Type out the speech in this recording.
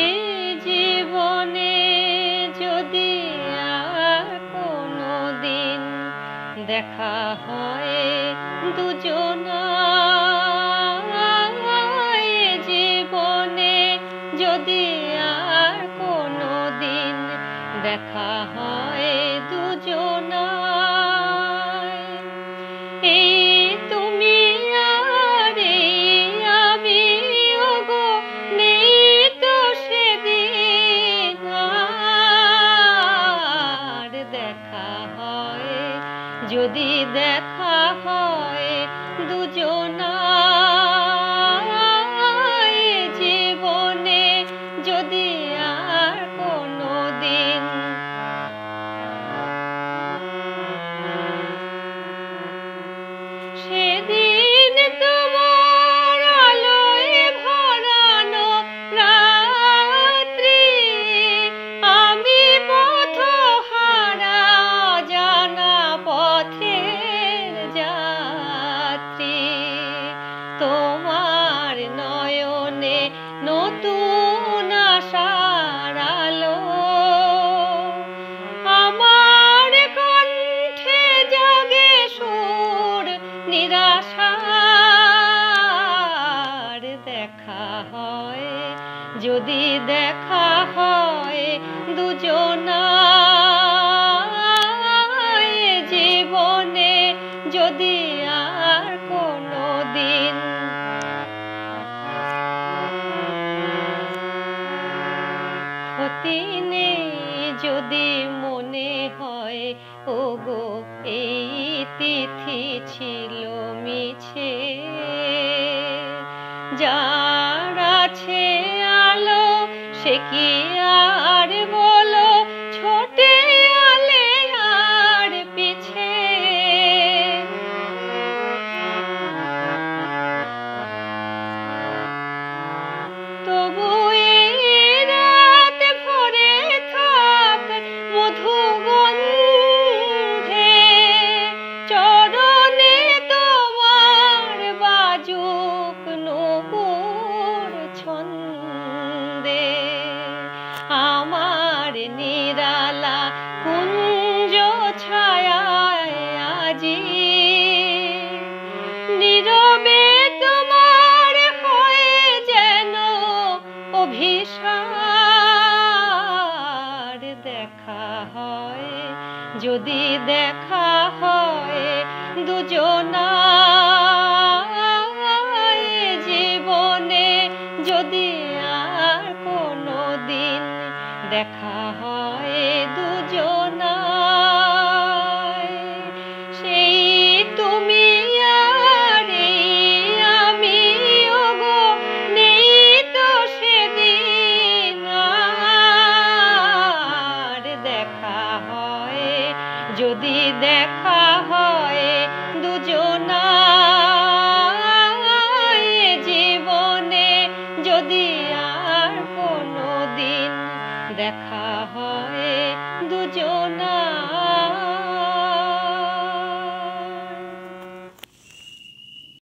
এই জীবনে যদি আর কোনো দিন দেখা হয় দুজনায়, জীবনে যদি আর কোনো দিন দেখা হয় দুজনায়, এই তুমি আর এই আমি ওগো, নেই তো সেদিন আর দেখা হয়, যদি দেখা হয় দুজনায়, জীবনে যদি আর কোনো দিন। সেদিন তোমার আলোয় ভরানো রাত্রি, আমি পথহারা অজানা পথের যাত্রী, তোমার নয়নে নতুন আশার আলো, আমার কণ্ঠে জাগে সুর নিরাশার। দেখা হয় যদি দেখা হয় দুজনায়, জীবনে যদি আর কোনো দিন। ক্ষতি নেই যদি মনে হয় ওগো, এই তিথি ছিল মিছে, যার আছে আলো সে কি আর বলো ছোটে আলে আর পিছে। তবু এই রাত ভরে থাক মধুগন্ধে, চরণে তোমার বাজুক নূপুর ছন্দে, আমার নিরালা কুঞ্জ ছায়ায় আজি নীরবে তোমার হয়ে যেন অভিসার। দেখা হয় যদি দেখা হয় দুজনায়, জীবনে যদি আর কোনো দিন দেখা হয় দুজনায়, সেই তুমি আর এই আমি ওগো, নেই তো সেদিন আর দেখা হয়, যদি দেখা হয় দুজনায়, জীবনে যদি আর কোনো দিন দেখা হয়